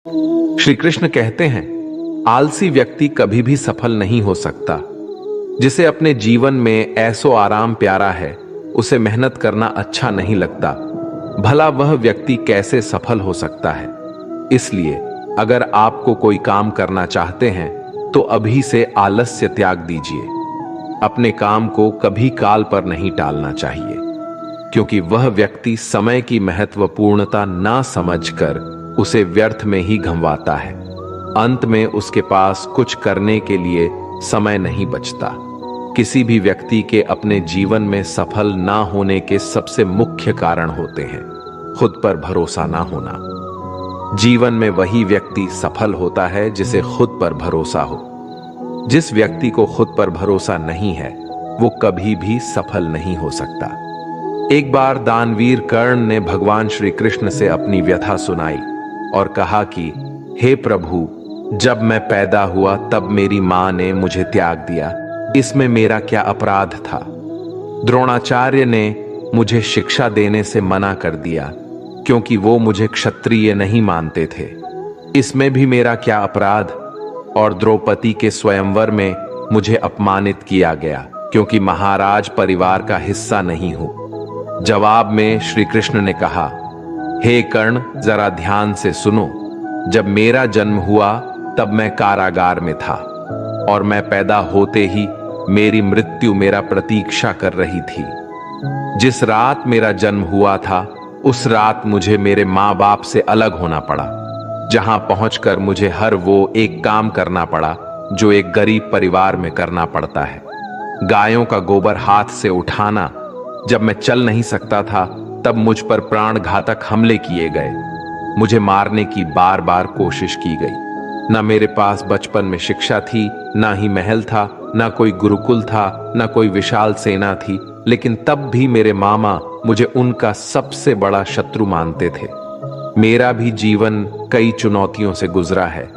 श्री कृष्ण कहते हैं, आलसी व्यक्ति कभी भी सफल नहीं हो सकता। जिसे अपने जीवन में ऐसो आराम प्यारा है, उसे मेहनत करना अच्छा नहीं लगता, भला वह व्यक्ति कैसे सफल हो सकता है। इसलिए अगर आपको कोई काम करना चाहते हैं तो अभी से आलस्य त्याग दीजिए। अपने काम को कभी काल पर नहीं टालना चाहिए, क्योंकि वह व्यक्ति समय की महत्वपूर्णता ना समझकर उसे व्यर्थ में ही गंवाता है। अंत में उसके पास कुछ करने के लिए समय नहीं बचता। किसी भी व्यक्ति के अपने जीवन में सफल ना होने के सबसे मुख्य कारण होते हैं खुद पर भरोसा ना होना। जीवन में वही व्यक्ति सफल होता है जिसे खुद पर भरोसा हो। जिस व्यक्ति को खुद पर भरोसा नहीं है, वो कभी भी सफल नहीं हो सकता। एक बार दानवीर कर्ण ने भगवान श्री कृष्ण से अपनी व्यथा सुनाई और कहा कि हे प्रभु, जब मैं पैदा हुआ तब मेरी मां ने मुझे त्याग दिया, इसमें मेरा क्या अपराध था। द्रोणाचार्य ने मुझे शिक्षा देने से मना कर दिया क्योंकि वो मुझे क्षत्रिय नहीं मानते थे, इसमें भी मेरा क्या अपराध। और द्रौपदी के स्वयंवर में मुझे अपमानित किया गया क्योंकि महाराज परिवार का हिस्सा नहीं हूं। जवाब में श्री कृष्ण ने कहा, हे कर्ण, जरा ध्यान से सुनो। जब मेरा जन्म हुआ तब मैं कारागार में था और मैं पैदा होते ही मेरी मृत्यु मेरा प्रतीक्षा कर रही थी। जिस रात मेरा जन्म हुआ था उस रात मुझे मेरे माँ बाप से अलग होना पड़ा, जहां पहुंचकर मुझे हर वो एक काम करना पड़ा जो एक गरीब परिवार में करना पड़ता है। गायों का गोबर हाथ से उठाना। जब मैं चल नहीं सकता था तब मुझ पर प्राण घातक हमले किए गए। मुझे मारने की बार बार कोशिश की गई। ना मेरे पास बचपन में शिक्षा थी, ना ही महल था, ना कोई गुरुकुल था, ना कोई विशाल सेना थी, लेकिन तब भी मेरे मामा मुझे उनका सबसे बड़ा शत्रु मानते थे। मेरा भी जीवन कई चुनौतियों से गुजरा है।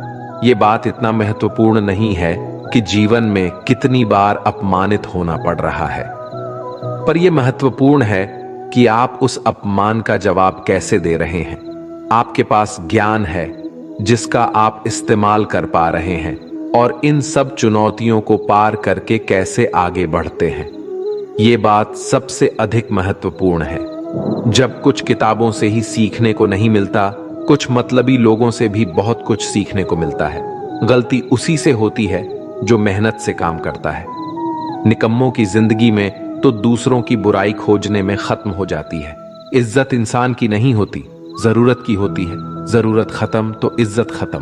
ये बात इतना महत्वपूर्ण नहीं है कि जीवन में कितनी बार अपमानित होना पड़ रहा है, पर यह महत्वपूर्ण है कि आप उस अपमान का जवाब कैसे दे रहे हैं। आपके पास ज्ञान है जिसका आप इस्तेमाल कर पा रहे हैं और इन सब चुनौतियों को पार करके कैसे आगे बढ़ते हैं, ये बात सबसे अधिक महत्वपूर्ण है। जब कुछ किताबों से ही सीखने को नहीं मिलता, कुछ मतलबी लोगों से भी बहुत कुछ सीखने को मिलता है। गलती उसी से होती है जो मेहनत से काम करता है। निकम्मों की जिंदगी में तो दूसरों की बुराई खोजने में खत्म हो जाती है। इज्जत इंसान की नहीं होती, जरूरत की होती है। जरूरत खत्म तो इज्जत खत्म।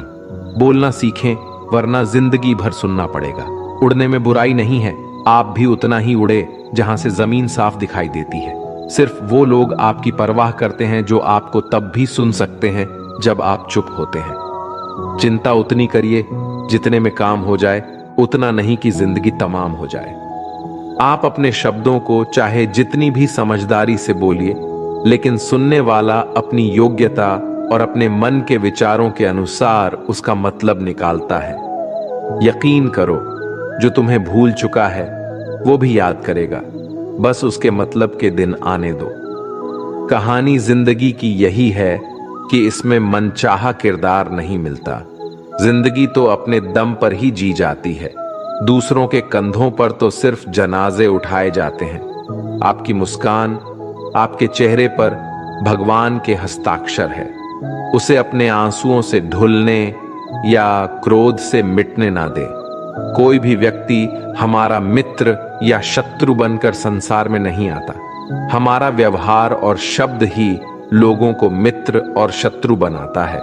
बोलना सीखें, वरना जिंदगी भर सुनना पड़ेगा। उड़ने में बुराई नहीं है, आप भी उतना ही उड़े जहां से जमीन साफ दिखाई देती है। सिर्फ वो लोग आपकी परवाह करते हैं जो आपको तब भी सुन सकते हैं जब आप चुप होते हैं। चिंता उतनी करिए जितने में काम हो जाए, उतना नहीं कि जिंदगी तमाम हो जाए। आप अपने शब्दों को चाहे जितनी भी समझदारी से बोलिए, लेकिन सुनने वाला अपनी योग्यता और अपने मन के विचारों के अनुसार उसका मतलब निकालता है। यकीन करो, जो तुम्हें भूल चुका है वो भी याद करेगा, बस उसके मतलब के दिन आने दो। कहानी जिंदगी की यही है कि इसमें मनचाहा किरदार नहीं मिलता। जिंदगी तो अपने दम पर ही जी जाती है। दूसरों के कंधों पर तो सिर्फ जनाजे उठाए जाते हैं। आपकी मुस्कान, आपके चेहरे पर भगवान के हस्ताक्षर है। उसे अपने आंसुओं से ढुलने या क्रोध से मिटने ना दे। कोई भी व्यक्ति हमारा मित्र या शत्रु बनकर संसार में नहीं आता। हमारा व्यवहार और शब्द ही लोगों को मित्र और शत्रु बनाता है।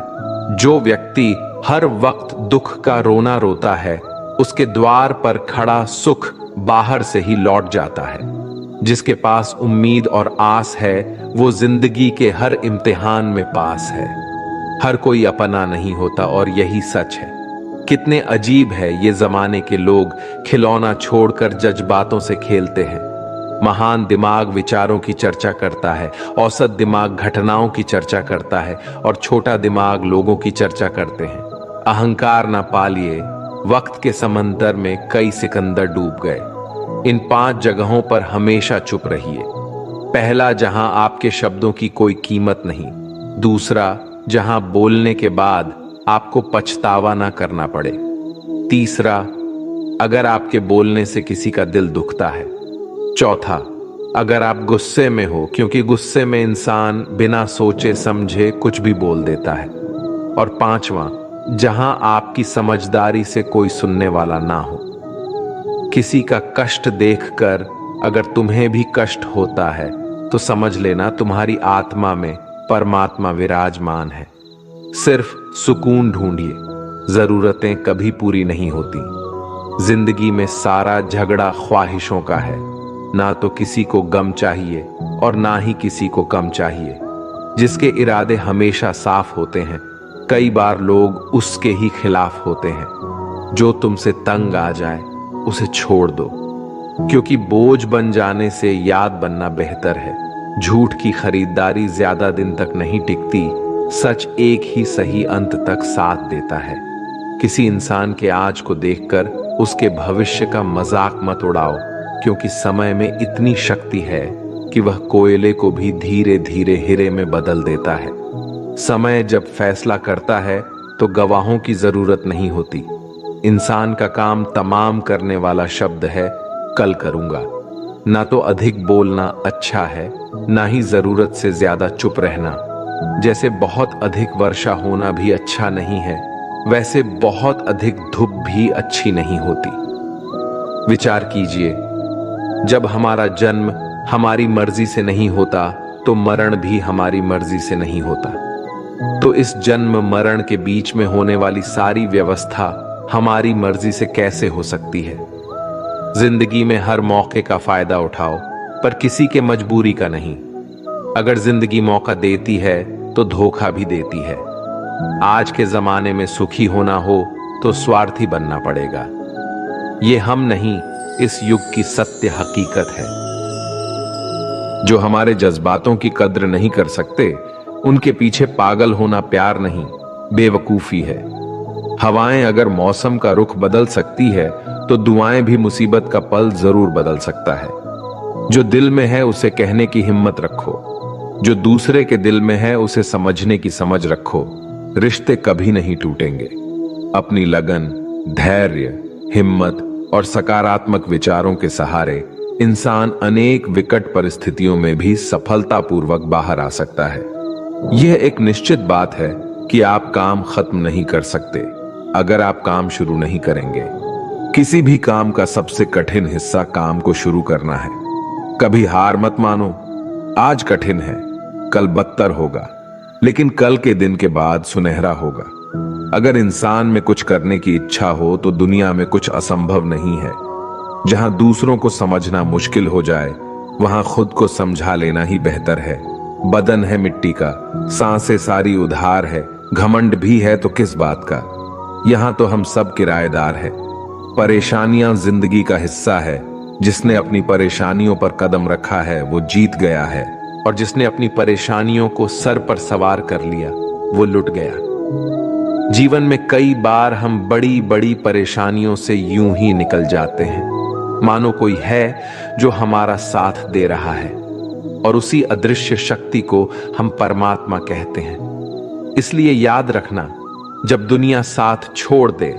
जो व्यक्ति हर वक्त दुख का रोना रोता है, उसके द्वार पर खड़ा सुख बाहर से ही लौट जाता है। जिसके पास उम्मीद और आस है, वो जिंदगी के हर इम्तिहान में पास है। हर कोई अपना नहीं होता और यही सच है। कितने अजीब है ये जमाने के लोग, खिलौना छोड़कर जज्बातों से खेलते हैं। महान दिमाग विचारों की चर्चा करता है, औसत दिमाग घटनाओं की चर्चा करता है और छोटा दिमाग लोगों की चर्चा करते हैं। अहंकार ना पालिए, वक्त के समंदर में कई सिकंदर डूब गए। इन 5 जगहों पर हमेशा चुप रहिए। पहला, जहां आपके शब्दों की कोई कीमत नहीं। दूसरा, जहां बोलने के बाद आपको पछतावा ना करना पड़े। तीसरा, अगर आपके बोलने से किसी का दिल दुखता है। चौथा, अगर आप गुस्से में हो, क्योंकि गुस्से में इंसान बिना सोचे समझे कुछ भी बोल देता है। और पांचवा, जहां आपकी समझदारी से कोई सुनने वाला ना हो। किसी का कष्ट देखकर अगर तुम्हें भी कष्ट होता है तो समझ लेना तुम्हारी आत्मा में परमात्मा विराजमान है। सिर्फ सुकून ढूंढिए, जरूरतें कभी पूरी नहीं होती। जिंदगी में सारा झगड़ा ख्वाहिशों का है। ना तो किसी को गम चाहिए और ना ही किसी को कम चाहिए। जिसके इरादे हमेशा साफ होते हैं, कई बार लोग उसके ही खिलाफ होते हैं। जो तुमसे तंग आ जाए उसे छोड़ दो, क्योंकि बोझ बन जाने से याद बनना बेहतर है। झूठ की खरीदारी ज्यादा दिन तक नहीं टिकती, सच एक ही सही अंत तक साथ देता है। किसी इंसान के आज को देखकर उसके भविष्य का मजाक मत उड़ाओ, क्योंकि समय में इतनी शक्ति है कि वह कोयले को भी धीरे धीरे हीरे में बदल देता है। समय जब फैसला करता है तो गवाहों की जरूरत नहीं होती। इंसान का काम तमाम करने वाला शब्द है कल करूंगा। ना तो अधिक बोलना अच्छा है, ना ही जरूरत से ज्यादा चुप रहना। जैसे बहुत अधिक वर्षा होना भी अच्छा नहीं है, वैसे बहुत अधिक धूप भी अच्छी नहीं होती। विचार कीजिए, जब हमारा जन्म हमारी मर्जी से नहीं होता तो मरण भी हमारी मर्जी से नहीं होता। तो इस जन्म मरण के बीच में होने वाली सारी व्यवस्था हमारी मर्जी से कैसे हो सकती है? जिंदगी में हर मौके का फायदा उठाओ, पर किसी के मजबूरी का नहीं। अगर जिंदगी मौका देती है तो धोखा भी देती है। आज के जमाने में सुखी होना हो तो स्वार्थी बनना पड़ेगा। ये हम नहीं, इस युग की सत्य हकीकत है। जो हमारे जज्बातों की कद्र नहीं कर सकते, उनके पीछे पागल होना प्यार नहीं, बेवकूफी है। हवाएं अगर मौसम का रुख बदल सकती है तो दुआएं भी मुसीबत का पल जरूर बदल सकता है। जो दिल में है उसे कहने की हिम्मत रखो, जो दूसरे के दिल में है उसे समझने की समझ रखो। रिश्ते कभी नहीं टूटेंगे। अपनी लगन, धैर्य, हिम्मत और सकारात्मक विचारों के सहारे इंसान अनेक विकट परिस्थितियों में भी सफलतापूर्वक बाहर आ सकता है। यह एक निश्चित बात है कि आप काम खत्म नहीं कर सकते अगर आप काम शुरू नहीं करेंगे। किसी भी काम का सबसे कठिन हिस्सा काम को शुरू करना है। कभी हार मत मानो। आज कठिन है, कल बदतर होगा, लेकिन कल के दिन के बाद सुनहरा होगा। अगर इंसान में कुछ करने की इच्छा हो तो दुनिया में कुछ असंभव नहीं है। जहां दूसरों को समझना मुश्किल हो जाए, वहां खुद को समझा लेना ही बेहतर है। बदन है मिट्टी का, सांसें सारी उधार है, घमंड भी है तो किस बात का। यहां तो हम सब किराएदार हैं। परेशानियां जिंदगी का हिस्सा है। जिसने अपनी परेशानियों पर कदम रखा है वो जीत गया है, और जिसने अपनी परेशानियों को सर पर सवार कर लिया वो लुट गया। जीवन में कई बार हम बड़ी बड़ी परेशानियों से यूं ही निकल जाते हैं, मानो कोई है जो हमारा साथ दे रहा है, और उसी अदृश्य शक्ति को हम परमात्मा कहते हैं। इसलिए याद रखना, जब दुनिया साथ छोड़ दे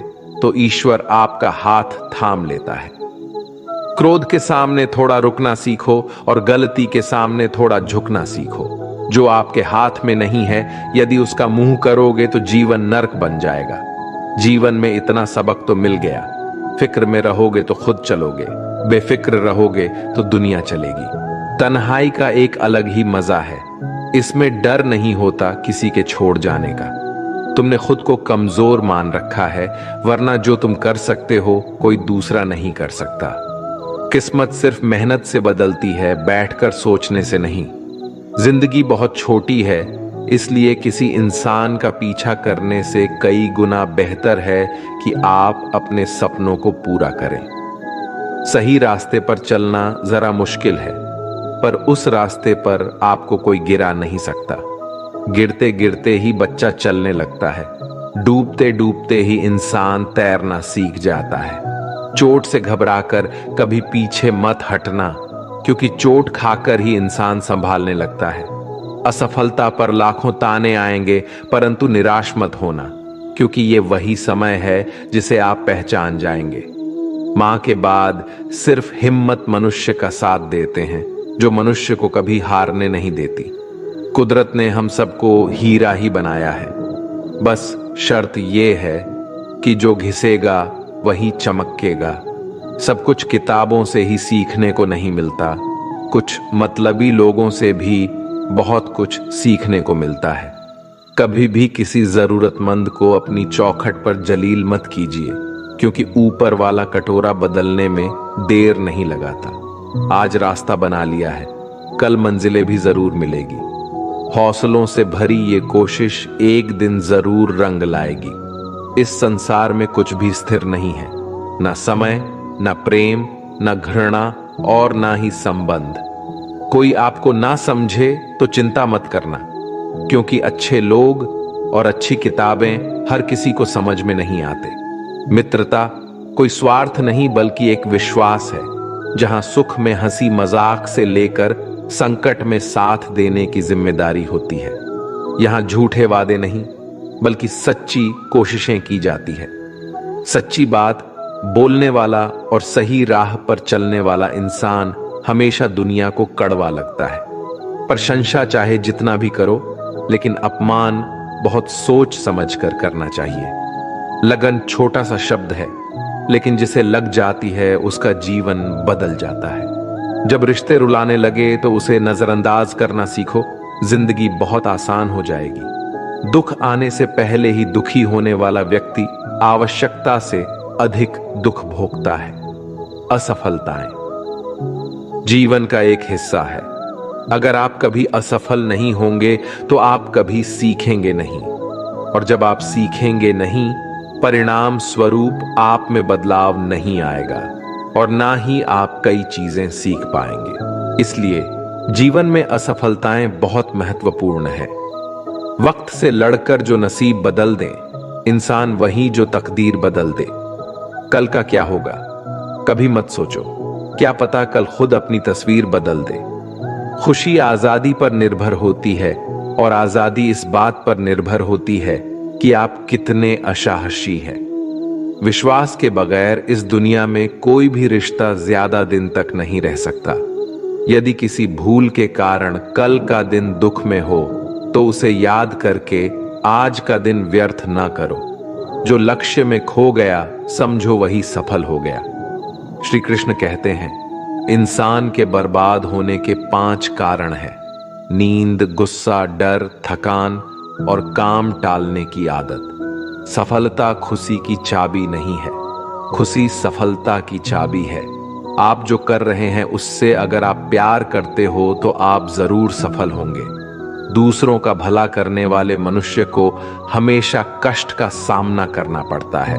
तो ईश्वर आपका हाथ थाम लेता है। क्रोध के सामने थोड़ा रुकना सीखो और गलती के सामने थोड़ा झुकना सीखो। जो आपके हाथ में नहीं है, यदि उसका मुंह करोगे तो जीवन नर्क बन जाएगा। जीवन में इतना सबक तो मिल गया। फिक्र में रहोगे तो खुद चलोगे, बेफिक्र रहोगे तो दुनिया चलेगी। तन्हाई का एक अलग ही मजा है। इसमें डर नहीं होता किसी के छोड़ जाने का। तुमने खुद को कमजोर मान रखा है, वरना जो तुम कर सकते हो कोई दूसरा नहीं कर सकता। किस्मत सिर्फ मेहनत से बदलती है, बैठकर सोचने से नहीं। जिंदगी बहुत छोटी है, इसलिए किसी इंसान का पीछा करने से कई गुना बेहतर है कि आप अपने सपनों को पूरा करें। सही रास्ते पर चलना जरा मुश्किल है, पर उस रास्ते पर आपको कोई गिरा नहीं सकता। गिरते गिरते ही बच्चा चलने लगता है, डूबते डूबते ही इंसान तैरना सीख जाता है। चोट से घबराकर कभी पीछे मत हटना, क्योंकि चोट खाकर ही इंसान संभालने लगता है। असफलता पर लाखों ताने आएंगे, परंतु निराश मत होना। क्योंकि ये वही समय है जिसे आप पहचान जाएंगे। मां के बाद सिर्फ हिम्मत मनुष्य का साथ देते हैं, जो मनुष्य को कभी हारने नहीं देती। कुदरत ने हम सबको हीरा ही बनाया है, बस शर्त ये है कि जो घिसेगा वही चमकेगा। सब कुछ किताबों से ही सीखने को नहीं मिलता, कुछ मतलबी लोगों से भी बहुत कुछ सीखने को मिलता है। कभी भी किसी जरूरतमंद को अपनी चौखट पर जलील मत कीजिए, क्योंकि ऊपर वाला कटोरा बदलने में देर नहीं लगाता। आज रास्ता बना लिया है, कल मंजिलें भी जरूर मिलेगी। हौसलों से भरी ये कोशिश एक दिन जरूर रंग लाएगी। इस संसार में कुछ भी स्थिर नहीं है, ना समय, ना प्रेम, ना घृणा और ना ही संबंध। कोई आपको ना समझे तो चिंता मत करना, क्योंकि अच्छे लोग और अच्छी किताबें हर किसी को समझ में नहीं आते। मित्रता कोई स्वार्थ नहीं बल्कि एक विश्वास है, जहां सुख में हंसी मजाक से लेकर संकट में साथ देने की जिम्मेदारी होती है। यहां झूठे वादे नहीं बल्कि सच्ची कोशिशें की जाती है। सच्ची बात बोलने वाला और सही राह पर चलने वाला इंसान हमेशा दुनिया को कड़वा लगता है। प्रशंसा चाहे जितना भी करो, लेकिन अपमान बहुत सोच समझ कर करना चाहिए। लगन छोटा सा शब्द है, लेकिन जिसे लग जाती है उसका जीवन बदल जाता है। जब रिश्ते रुलाने लगे तो उसे नजरअंदाज करना सीखो, जिंदगी बहुत आसान हो जाएगी। दुख आने से पहले ही दुखी होने वाला व्यक्ति आवश्यकता से अधिक दुख भोगता है। असफलताएं जीवन का एक हिस्सा है। अगर आप कभी असफल नहीं होंगे तो आप कभी सीखेंगे नहीं, और जब आप सीखेंगे नहीं, परिणाम स्वरूप आप में बदलाव नहीं आएगा और ना ही आप कई चीजें सीख पाएंगे। इसलिए जीवन में असफलताएं बहुत महत्वपूर्ण है। वक्त से लड़कर जो नसीब बदल दे इंसान वही जो तकदीर बदल दे। कल का क्या होगा कभी मत सोचो, क्या पता कल खुद अपनी तस्वीर बदल दे। खुशी आजादी पर निर्भर होती है और आजादी इस बात पर निर्भर होती है कि आप कितने असाहसी हैं। विश्वास के बगैर इस दुनिया में कोई भी रिश्ता ज्यादा दिन तक नहीं रह सकता। यदि किसी भूल के कारण कल का दिन दुख में हो तो उसे याद करके आज का दिन व्यर्थ ना करो। जो लक्ष्य में खो गया समझो वही सफल हो गया। श्री कृष्ण कहते हैं, इंसान के बर्बाद होने के 5 कारण हैं: नींद, गुस्सा, डर, थकान और काम टालने की आदत। सफलता खुशी की चाबी नहीं है, खुशी सफलता की चाबी है। आप जो कर रहे हैं उससे अगर आप प्यार करते हो तो आप जरूर सफल होंगे। दूसरों का भला करने वाले मनुष्य को हमेशा कष्ट का सामना करना पड़ता है,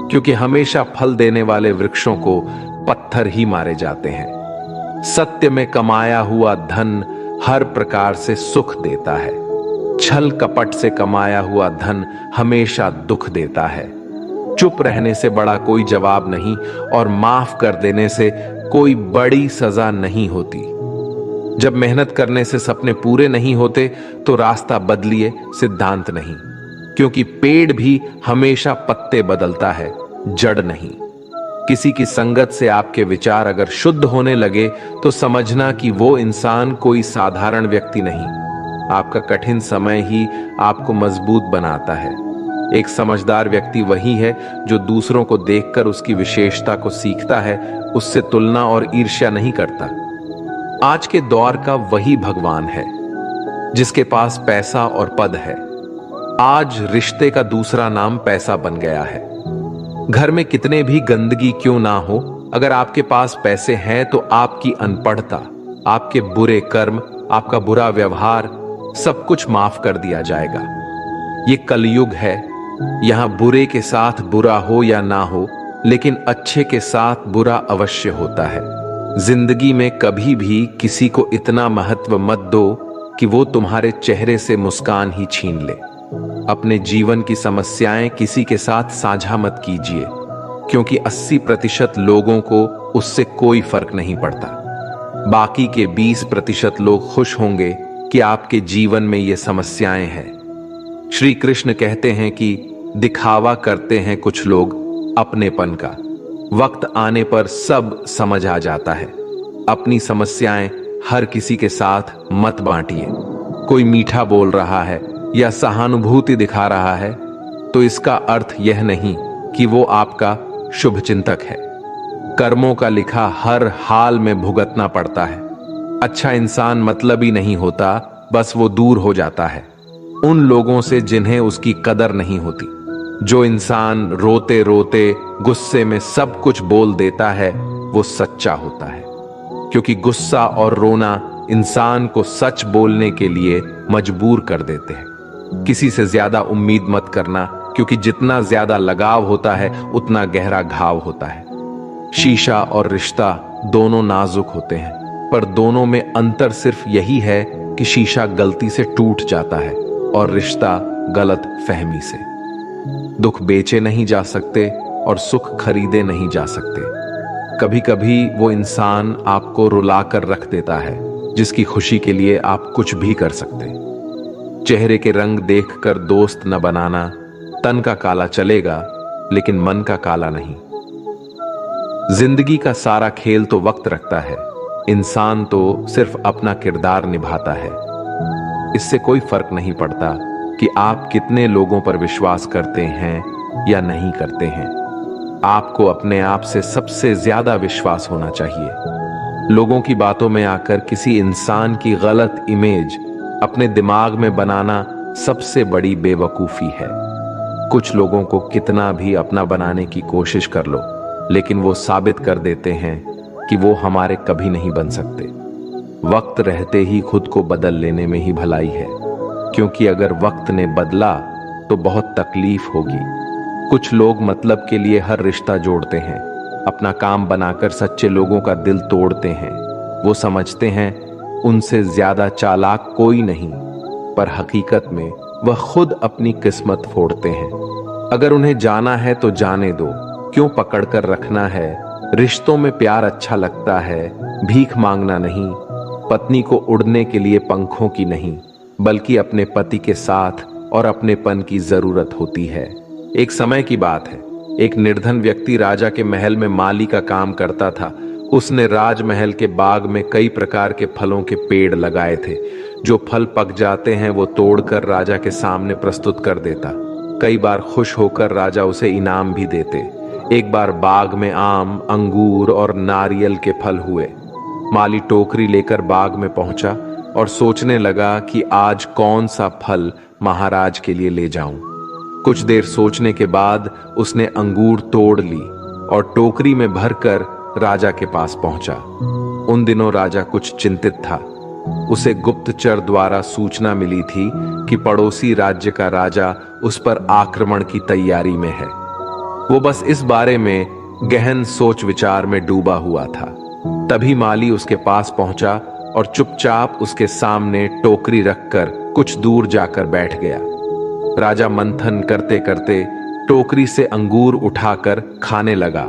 क्योंकि हमेशा फल देने वाले वृक्षों को पत्थर ही मारे जाते हैं। सत्य में कमाया हुआ धन हर प्रकार से सुख देता है, छल कपट से कमाया हुआ धन हमेशा दुख देता है। चुप रहने से बड़ा कोई जवाब नहीं और माफ कर देने से कोई बड़ी सजा नहीं होती। जब मेहनत करने से सपने पूरे नहीं होते तो रास्ता बदलिए, सिद्धांत नहीं, क्योंकि पेड़ भी हमेशा पत्ते बदलता है, जड़ नहीं। किसी की संगत से आपके विचार अगर शुद्ध होने लगे तो समझना कि वो इंसान कोई साधारण व्यक्ति नहीं। आपका कठिन समय ही आपको मजबूत बनाता है। एक समझदार व्यक्ति वही है जो दूसरों को देखकर उसकी विशेषता को सीखता है, उससे तुलना और ईर्ष्या नहीं करता। आज के दौर का वही भगवान है जिसके पास पैसा और पद है। आज रिश्ते का दूसरा नाम पैसा बन गया है। घर में कितने भी गंदगी क्यों ना हो, अगर आपके पास पैसे हैं तो आपकी अनपढ़ता, आपके बुरे कर्म, आपका बुरा व्यवहार सब कुछ माफ कर दिया जाएगा। ये कलयुग है, यहां बुरे के साथ बुरा हो या ना हो, लेकिन अच्छे के साथ बुरा अवश्य होता है। जिंदगी में कभी भी किसी को इतना महत्व मत दो कि वो तुम्हारे चेहरे से मुस्कान ही छीन ले। अपने जीवन की समस्याएं किसी के साथ साझा मत कीजिए, क्योंकि 80% लोगों को उससे कोई फर्क नहीं पड़ता। बाकी के 20% लोग खुश होंगे कि आपके जीवन में ये समस्याएं हैं। श्री कृष्ण कहते हैं कि दिखावा करते हैं कुछ लोग अपनेपन का। वक्त आने पर सब समझ आ जाता है। अपनी समस्याएं हर किसी के साथ मत बांटिए। कोई मीठा बोल रहा है या सहानुभूति दिखा रहा है तो इसका अर्थ यह नहीं कि वो आपका शुभचिंतक है। कर्मों का लिखा हर हाल में भुगतना पड़ता है। अच्छा इंसान मतलबी नहीं होता, बस वो दूर हो जाता है उन लोगों से जिन्हें उसकी कदर नहीं होती। जो इंसान रोते रोते गुस्से में सब कुछ बोल देता है वो सच्चा होता है, क्योंकि गुस्सा और रोना इंसान को सच बोलने के लिए मजबूर कर देते हैं। किसी से ज्यादा उम्मीद मत करना, क्योंकि जितना ज्यादा लगाव होता है उतना गहरा घाव होता है। शीशा और रिश्ता दोनों नाजुक होते हैं, पर दोनों में अंतर सिर्फ यही है कि शीशा गलती से टूट जाता है और रिश्ता गलत फहमी से। दुख बेचे नहीं जा सकते और सुख खरीदे नहीं जा सकते। कभी कभी वो इंसान आपको रुलाकर रख देता है जिसकी खुशी के लिए आप कुछ भी कर सकते। चेहरे के रंग देखकर दोस्त न बनाना। तन का काला चलेगा लेकिन मन का काला नहीं। जिंदगी का सारा खेल तो वक्त रखता है, इंसान तो सिर्फ अपना किरदार निभाता है। इससे कोई फर्क नहीं पड़ता कि आप कितने लोगों पर विश्वास करते हैं या नहीं करते हैं। आपको अपने आप से सबसे ज्यादा विश्वास होना चाहिए। लोगों की बातों में आकर किसी इंसान की गलत इमेज अपने दिमाग में बनाना सबसे बड़ी बेवकूफी है। कुछ लोगों को कितना भी अपना बनाने की कोशिश कर लो, लेकिन वो साबित कर देते हैं कि वो हमारे कभी नहीं बन सकते। वक्त रहते ही खुद को बदल लेने में ही भलाई है, क्योंकि अगर वक्त ने बदला तो बहुत तकलीफ होगी। कुछ लोग मतलब के लिए हर रिश्ता जोड़ते हैं, अपना काम बनाकर सच्चे लोगों का दिल तोड़ते हैं। वो समझते हैं उनसे ज्यादा चालाक कोई नहीं, पर हकीकत में वह खुद अपनी किस्मत फोड़ते हैं। अगर उन्हें जाना है तो जाने दो, क्यों पकड़कर रखना है। रिश्तों में प्यार अच्छा लगता है, भीख मांगना नहीं। पत्नी को उड़ने के लिए पंखों की नहीं, बल्कि अपने पति के साथ और अपनेपन की जरूरत होती है। एक समय की बात है, एक निर्धन व्यक्ति राजा के महल में माली का काम करता था। उसने राजमहल के बाग में कई प्रकार के फलों के पेड़ लगाए थे। जो फल पक जाते हैं वो तोड़कर राजा के सामने प्रस्तुत कर देता। कई बार खुश होकर राजा उसे इनाम भी देते। एक बार बाग में आम, अंगूर और नारियल के फल हुए। माली टोकरी लेकर बाग में पहुंचा और सोचने लगा कि आज कौन सा फल महाराज के लिए ले जाऊं। कुछ देर सोचने के बाद उसने अंगूर तोड़ ली और टोकरी में भरकर राजा के पास पहुंचा। उन दिनों राजा कुछ चिंतित था। उसे गुप्तचर द्वारा सूचना मिली थी कि पड़ोसी राज्य का राजा उस पर आक्रमण की तैयारी में है। वो बस इस बारे में गहन सोच विचार में डूबा हुआ था। तभी माली उसके पास पहुंचा और चुपचाप उसके सामने टोकरी रखकर कुछ दूर जाकर बैठ गया। राजा मंथन करते करते टोकरी से अंगूर उठाकर खाने लगा।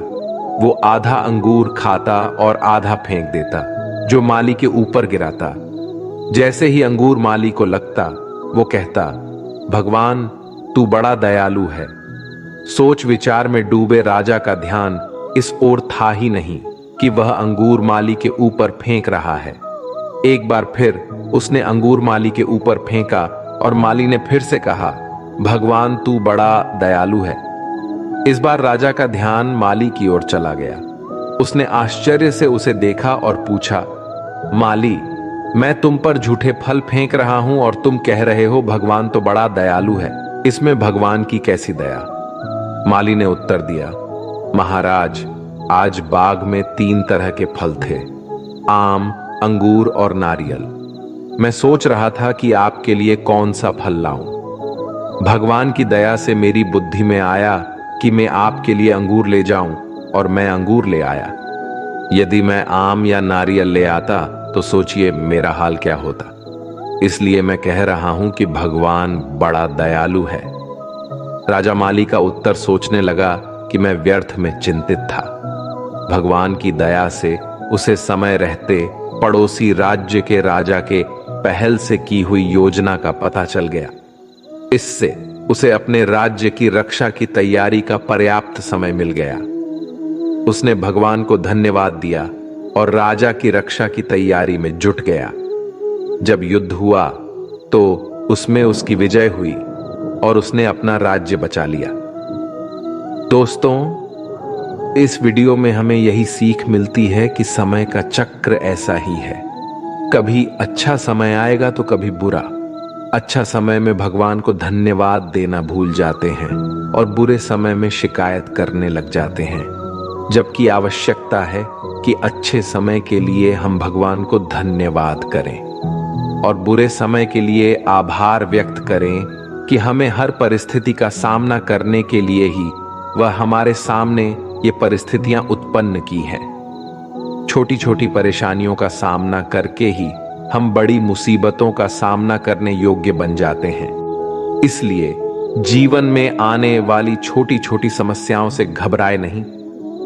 वो आधा अंगूर खाता और आधा फेंक देता, जो माली के ऊपर गिराता। जैसे ही अंगूर माली को लगता, वो कहता, भगवान तू बड़ा दयालु है। सोच विचार में डूबे राजा का ध्यान इस ओर था ही नहीं कि वह अंगूर माली के ऊपर फेंक रहा है। एक बार फिर उसने अंगूर माली के ऊपर फेंका और माली ने फिर से कहा, भगवान तू बड़ा दयालु है। इस बार राजा का ध्यान माली की ओर चला गया। उसने आश्चर्य से उसे देखा और पूछा, माली, मैं तुम पर झूठे फल फेंक रहा हूं और तुम कह रहे हो भगवान तो बड़ा दयालु है। इसमें भगवान की कैसी दया? माली ने उत्तर दिया, महाराज, आज बाग में 3 तरह के फल थे, आम, अंगूर और नारियल। मैं सोच रहा था कि आपके लिए कौन सा फल लाऊं। भगवान की दया से मेरी बुद्धि में आया कि मैं आपके लिए अंगूर ले जाऊं, और मैं अंगूर ले आया। यदि मैं आम या नारियल ले आता तो सोचिए मेरा हाल क्या होता। इसलिए मैं कह रहा हूं कि भगवान बड़ा दयालु है। राजा माली का उत्तर सोचने लगा कि मैं व्यर्थ में चिंतित था। भगवान की दया से उसे समय रहते पड़ोसी राज्य के राजा के पहल से की हुई योजना का पता चल गया। इससे उसे अपने राज्य की रक्षा की तैयारी का पर्याप्त समय मिल गया। उसने भगवान को धन्यवाद दिया और राजा की रक्षा की तैयारी में जुट गया। जब युद्ध हुआ तो उसमें उसकी विजय हुई और उसने अपना राज्य बचा लिया। दोस्तों, इस वीडियो में हमें यही सीख मिलती है कि समय का चक्र ऐसा ही है, कभी अच्छा समय आएगा तो कभी बुरा। अच्छा समय में भगवान को धन्यवाद देना भूल जाते हैं और बुरे समय में शिकायत करने लग जाते हैं, जबकि आवश्यकता है कि अच्छे समय के लिए हम भगवान को धन्यवाद करें और बुरे समय के लिए आभार व्यक्त करें कि हमें हर परिस्थिति का सामना करने के लिए ही वह हमारे सामने ये परिस्थितियां उत्पन्न की हैं। छोटी छोटी परेशानियों का सामना करके ही हम बड़ी मुसीबतों का सामना करने योग्य बन जाते हैं। इसलिए जीवन में आने वाली छोटी छोटी समस्याओं से घबराए नहीं,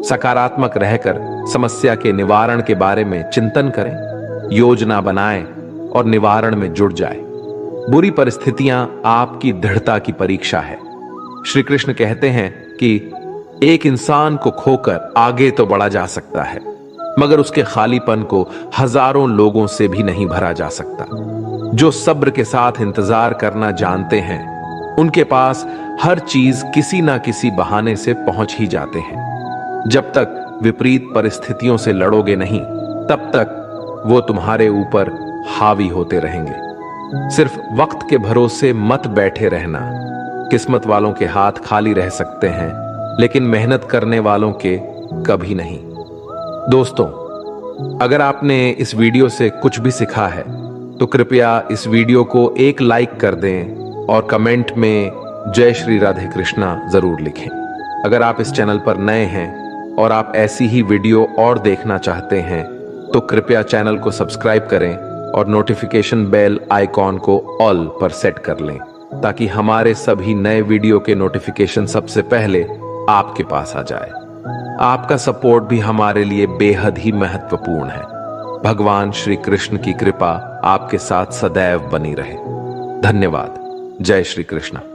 सकारात्मक रहकर समस्या के निवारण के बारे में चिंतन करें, योजना बनाएं और निवारण में जुट जाए। बुरी परिस्थितियां आपकी दृढ़ता की परीक्षा है। श्री कृष्ण कहते हैं कि एक इंसान को खोकर आगे तो बढ़ा जा सकता है, मगर उसके खालीपन को हजारों लोगों से भी नहीं भरा जा सकता। जो सब्र के साथ इंतजार करना जानते हैं, उनके पास हर चीज किसी ना किसी बहाने से पहुंच ही जाते हैं। जब तक विपरीत परिस्थितियों से लड़ोगे नहीं, तब तक वो तुम्हारे ऊपर हावी होते रहेंगे। सिर्फ वक्त के भरोसे मत बैठे रहना। किस्मत वालों के हाथ खाली रह सकते हैं, लेकिन मेहनत करने वालों के कभी नहीं। दोस्तों, अगर आपने इस वीडियो से कुछ भी सीखा है तो कृपया इस वीडियो को एक लाइक कर दें और कमेंट में जय श्री राधे कृष्णा जरूर लिखें। अगर आप इस चैनल पर नए हैं और आप ऐसी ही वीडियो और देखना चाहते हैं तो कृपया चैनल को सब्सक्राइब करें और नोटिफिकेशन बेल आइकॉन को ऑल पर सेट कर लें, ताकि हमारे सभी नए वीडियो के नोटिफिकेशन सबसे पहले आपके पास आ जाए। आपका सपोर्ट भी हमारे लिए बेहद ही महत्वपूर्ण है। भगवान श्री कृष्ण की कृपा आपके साथ सदैव बनी रहे। धन्यवाद। जय श्री कृष्ण।